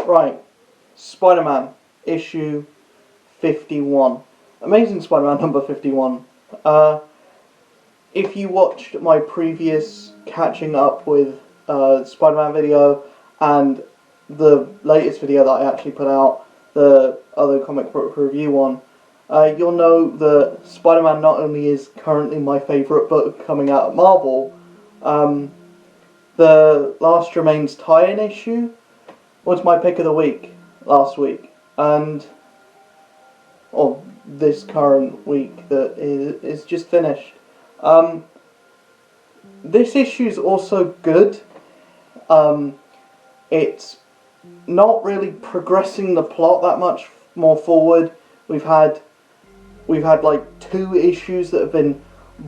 Right, Spider-Man, issue 51. Amazing Spider-Man number 51. If you watched my previous catching up with Spider-Man video and the latest video that I actually put out, the other comic book review one, you'll know that Spider-Man not only is currently my favourite book coming out of Marvel, the Last Remains tie-in issue was my pick of the week last week, and this current week that is just finished. This issue is also good. It's not really progressing the plot that much more forward. We've had like 2 issues that have been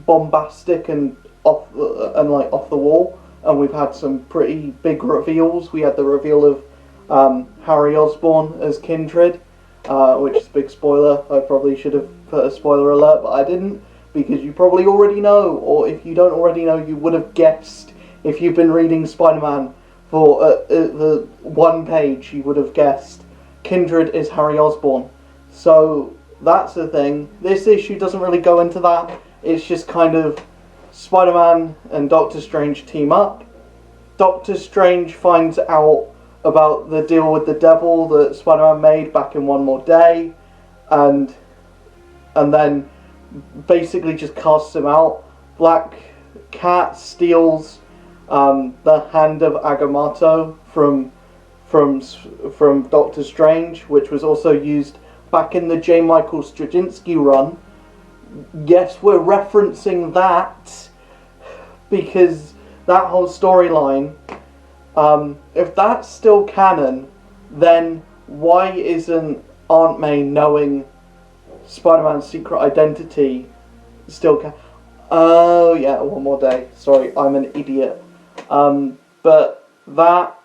bombastic and off the wall, and we've had some pretty big reveals. We had the reveal of Harry Osborn as Kindred, which is a big spoiler. I probably should have put a spoiler alert, but I didn't, because you probably already know, or if you don't already know, you would have guessed. If you've been reading Spider-Man for the one page, you would have guessed Kindred is Harry Osborn. So that's the thing. This issue doesn't really go into that. It's just kind of Spider-Man and Doctor Strange team up. Doctor Strange finds out about the deal with the devil that Spider-Man made back in One More Day, and then basically just casts him out. Black Cat steals the hand of Agamotto from Doctor Strange, which was also used back in the J. Michael Straczynski run. Yes, we're referencing that because that whole storyline, if that's still canon, then why isn't Aunt May knowing Spider-Man's secret identity still canon? Oh yeah, One More Day. Sorry, I'm an idiot. But that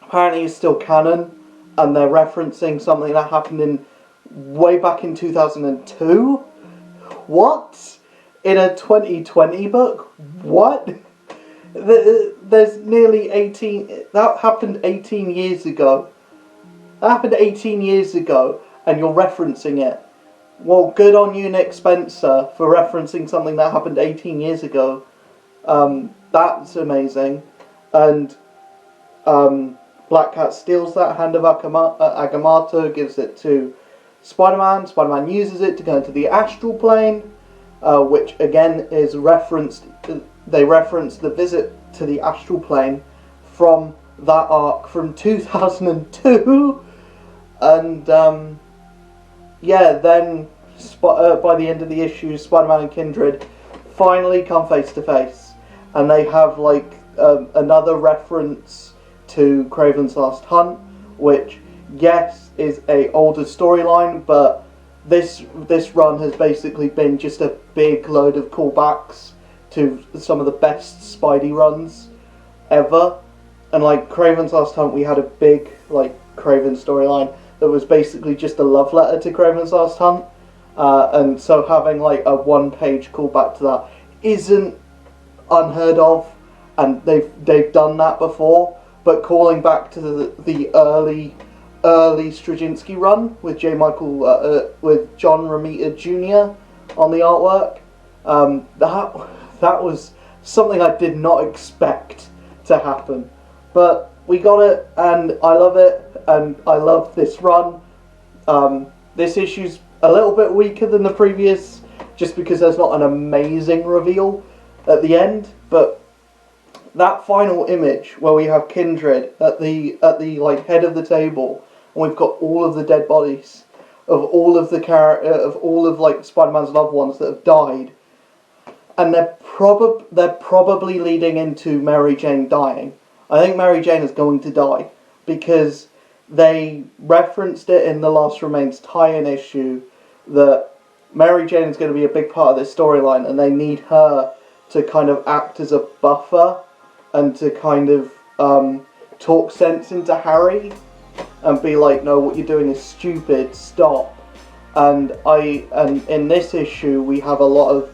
apparently is still canon, and they're referencing something that happened way back in 2002. What? In a 2020 book? What? There's nearly 18... That happened 18 years ago. That happened 18 years ago, and you're referencing it. Well, good on you, Nick Spencer, for referencing something that happened 18 years ago. That's amazing. And Black Cat steals that hand of Agamotto, gives it to Spider-Man. Spider-Man uses it to go into the Astral plane, which again is referenced. They reference the visit to the Astral plane from that arc from 2002, and then by the end of the issue, Spider-Man and Kindred finally come face to face, and they have like another reference to Kraven's Last Hunt, which yes is a older storyline, but this run has basically been just a big load of callbacks to some of the best Spidey runs ever. And like Kraven's Last Hunt, we had a big like Kraven storyline that was basically just a love letter to Kraven's Last Hunt, and so having like a 1-page callback to that isn't unheard of, and they've done that before. But calling back to the early Straczynski run with J. Michael with John Romita Jr. on the artwork, that was something I did not expect to happen, but we got it, and I love it, and I love this run. This issue's a little bit weaker than the previous, just because there's not an amazing reveal at the end, but that final image where we have Kindred at the like head of the table, and we've got all of the dead bodies of all of like Spider-Man's loved ones that have died, and they're probably leading into Mary Jane dying. I think Mary Jane is going to die because they referenced it in the Last Remains tie-in issue that Mary Jane is going to be a big part of this storyline, and they need her to kind of act as a buffer and to kind of talk sense into Harry and be like, no, what you're doing is stupid, stop. And in this issue we have a lot of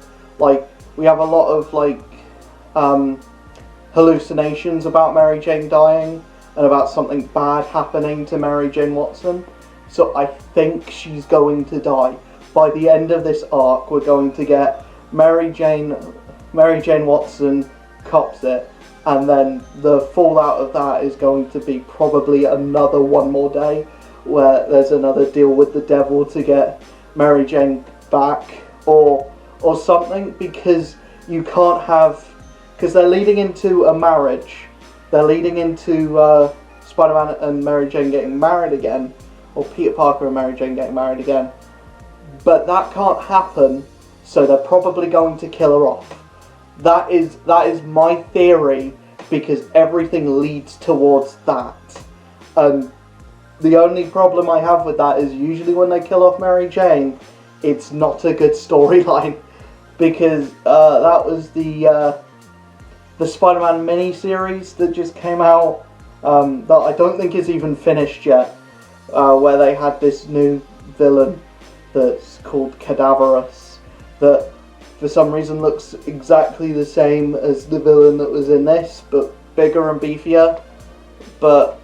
hallucinations about Mary Jane dying, and about something bad happening to Mary Jane Watson. So I think she's going to die. By the end of this arc, we're going to get Mary Jane Watson cops it, and then the fallout of that is going to be probably another One More Day, where there's another deal with the devil to get Mary Jane back, or something, because you can't have, because they're leading into a marriage, they're leading into Spider-Man and Mary Jane getting married again, or Peter Parker and Mary Jane getting married again, but that can't happen, so they're probably going to kill her off. That is my theory, because everything leads towards that. The only problem I have with that is usually when they kill off Mary Jane, it's not a good storyline, because that was the Spider-Man mini-series that just came out, that I don't think is even finished yet, where they had this new villain that's called Cadaverous, that for some reason looks exactly the same as the villain that was in this, but bigger and beefier. But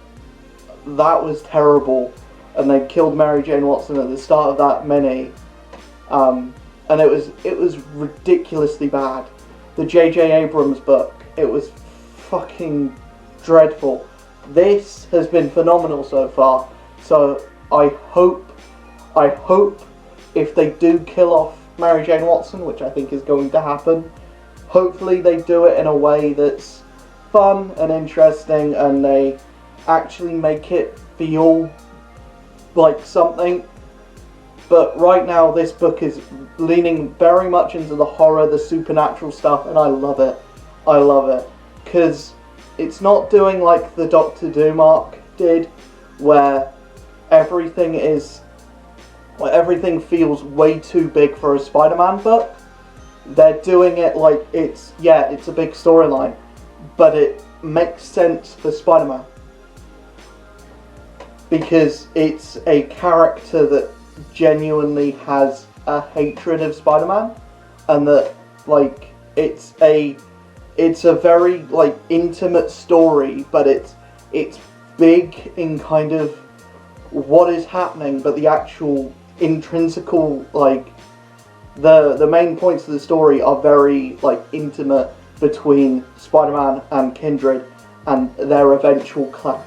that was terrible, and they killed Mary Jane Watson at the start of that mini, and it was ridiculously bad. The J.J. Abrams book, it was fucking dreadful. This has been phenomenal so far, so I hope if they do kill off Mary Jane Watson, which I think is going to happen, hopefully they do it in a way that's fun and interesting, and they actually make it feel like something. But right now this book is leaning very much into the horror, the supernatural stuff, and I love it. I love it, because it's not doing like the Doctor Doom arc did, where everything feels way too big for a Spider-Man book. They're doing it like it's a big storyline, but it makes sense for Spider-Man, because it's a character that genuinely has a hatred of Spider-Man, and that like it's a very like intimate story, but it's big in kind of what is happening, but the actual intrinsical, like the main points of the story are very like intimate between Spider-Man and Kindred and their eventual clash.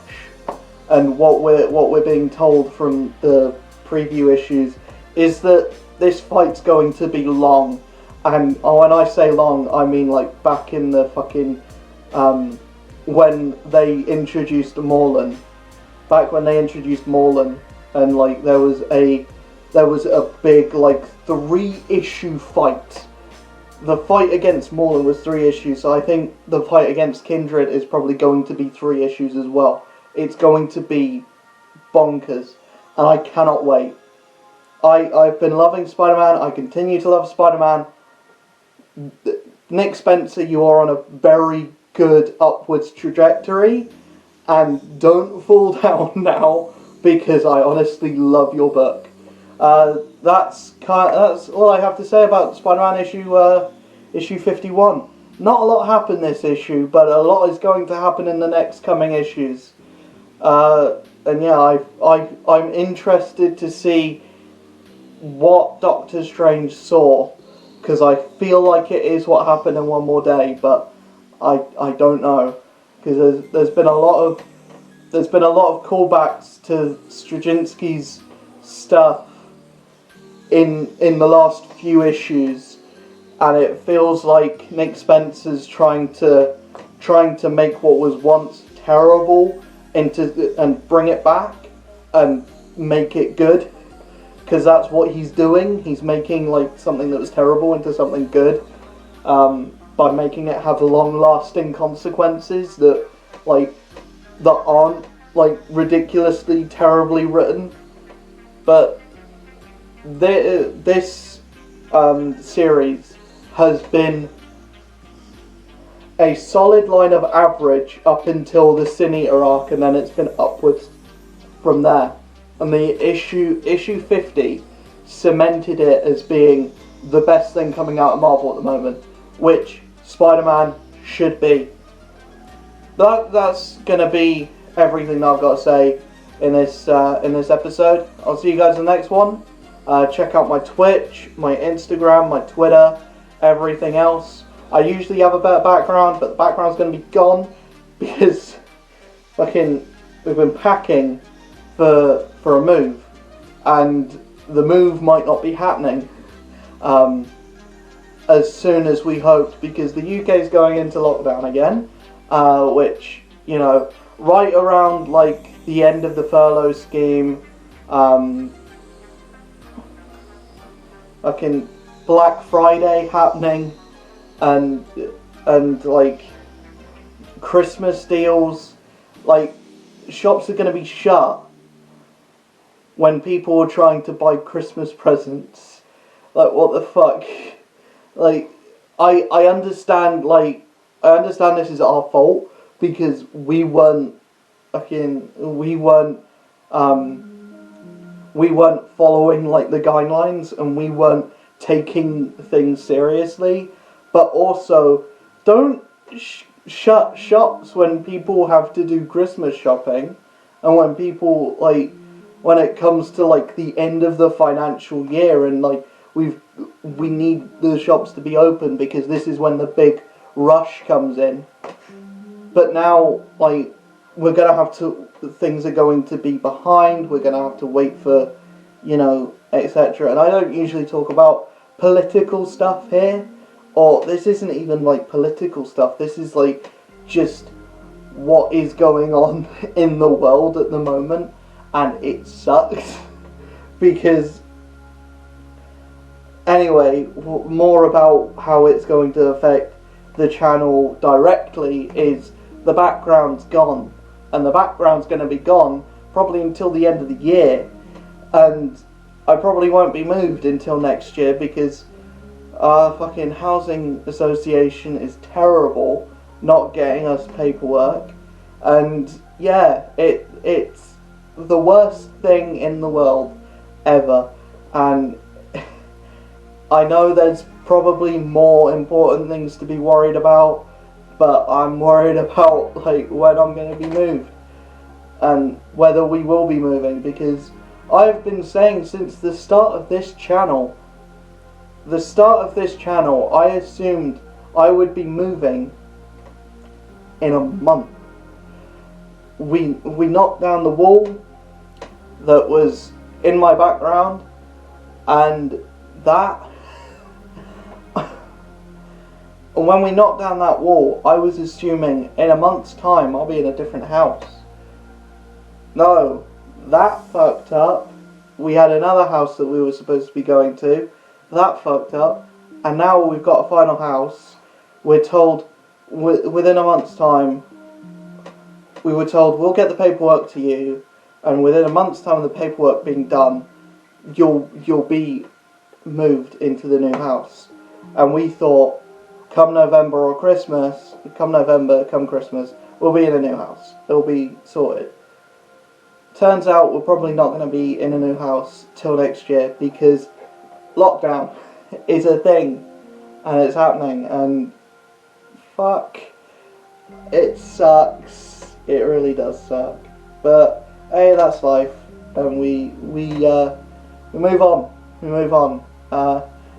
And what we're being told from the preview issues is that this fight's going to be long, and when I say long, I mean like back in the fucking when they introduced Morlun, and like there was a big like 3-issue fight. The fight against Morlun was 3 issues, so I think the fight against Kindred is probably going to be 3 issues as well. It's going to be bonkers, and I cannot wait. I've been loving Spider-Man, I continue to love Spider-Man. Nick Spencer, you are on a very good upwards trajectory, and don't fall down now, because I honestly love your book. That's all I have to say about Spider-Man issue 51. Not a lot happened this issue, but a lot is going to happen in the next coming issues. And yeah, I'm interested to see what Doctor Strange saw, because I feel like it is what happened in One More Day, but I don't know, because there's been a lot of callbacks to Straczynski's stuff in the last few issues, and it feels like Nick Spencer's trying to make what was once terrible and bring it back and make it good, because that's what he's doing. He's making like something that was terrible into something good, by making it have long-lasting consequences that aren't like ridiculously terribly written. But this series has been a solid line of average up until the Sin Eater arc, and then it's been upwards from there. And the issue 50 cemented it as being the best thing coming out of Marvel at the moment, which Spider-Man should be. That's going to be everything that I've got to say in this episode. I'll see you guys in the next one. Check out my Twitch, my Instagram, my Twitter, everything else. I usually have a better background, but the background's going to be gone because we've been packing for a move, and the move might not be happening as soon as we hoped, because the UK is going into lockdown again, which, you know, right around like the end of the furlough scheme, fucking Black Friday happening, and like Christmas deals, like shops are going to be shut when people are trying to buy Christmas presents. Like, what the fuck? Like, I understand this is our fault because we weren't following like the guidelines, and we weren't taking things seriously. But also, don't shut shops when people have to do Christmas shopping, and when people, like, when it comes to like the end of the financial year, and like we need the shops to be open because this is when the big rush comes in. But now, like, things are going to be behind, we're gonna have to wait for, you know, etc. And I don't usually talk about political stuff here, or this isn't even like political stuff, this is like just what is going on in the world at the moment, and it sucks. Because anyway, more about how it's going to affect the channel directly is the background's gone, and the background's going to be gone probably until the end of the year, and I probably won't be moved until next year because our fucking housing association is terrible, not getting us paperwork, and yeah, it's the worst thing in the world ever. And I know there's probably more important things to be worried about, but I'm worried about like when I'm going to be moved and whether we will be moving, because I've been saying since the start of this channel, I assumed I would be moving in a month. We knocked down the wall that was in my background, and that when we knocked down that wall, I was assuming in a month's time I'll be in a different house. No, that fucked up. We had another house that we were supposed to be going to. That fucked up. And now we've got a final house. We're told within a month's time, we were told we'll get the paperwork to you, and within a month's time of the paperwork being done, you'll be moved into the new house. And we thought, come November or Christmas, come Christmas, we'll be in a new house. It'll be sorted. Turns out we're probably not going to be in a new house till next year because lockdown is a thing and it's happening, and fuck, it sucks. It really does suck. But hey, that's life, and we move on. We move on.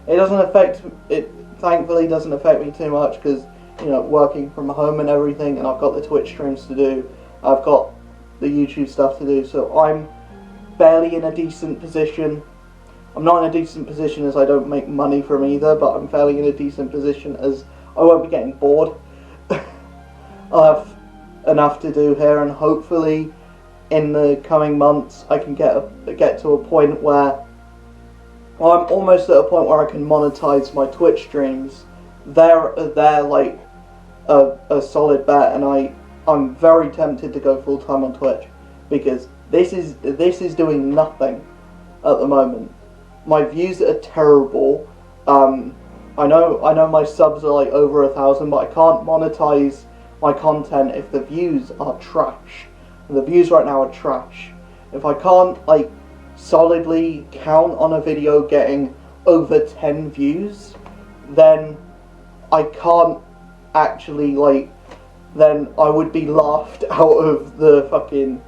It doesn't affect it. Thankfully, doesn't affect me too much because, you know, working from home and everything, and I've got the Twitch streams to do. I've got the YouTube stuff to do, so I'm barely in a decent position. I'm not in a decent position as I don't make money from either, but I'm fairly in a decent position as I won't be getting bored. I'll have enough to do here, and hopefully in the coming months I can get to a point where, well, I'm almost at a point where I can monetize my Twitch streams. They're like a solid bet, and I'm very tempted to go full time on Twitch because this is doing nothing at the moment. My views are terrible. I know my subs are like over 1,000, but I can't monetize my content if the views are trash. And the views right now are trash. If I can't like solidly count on a video getting over 10 views, then I can't actually like then I would be laughed out of the fucking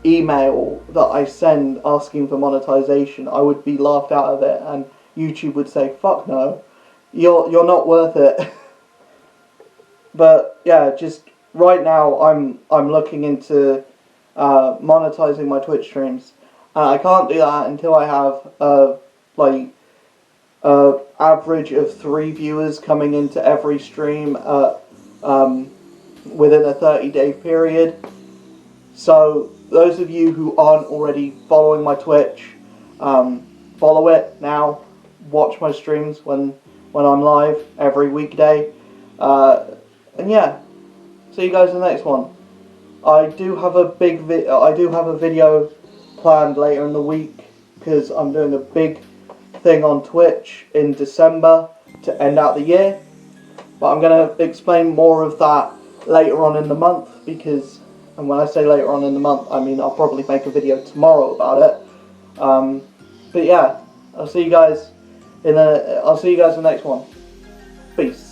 email that I send asking for monetization. I would be laughed out of it, and YouTube would say, "Fuck no, you're not worth it." But yeah, just right now I'm looking into monetizing my Twitch streams, and I can't do that until I have like average of 3 viewers coming into every stream within a 30-day period. So those of you who aren't already following my Twitch, follow it now. Watch my streams when I'm live every weekday. And yeah, see you guys in the next one. I do have a video planned later in the week because I'm doing a big thing on Twitch in December to end out the year. But I'm going to explain more of that later on in the month because, and when I say later on in the month, I mean I'll probably make a video tomorrow about it. But yeah, I'll see you guys in the next one. Peace.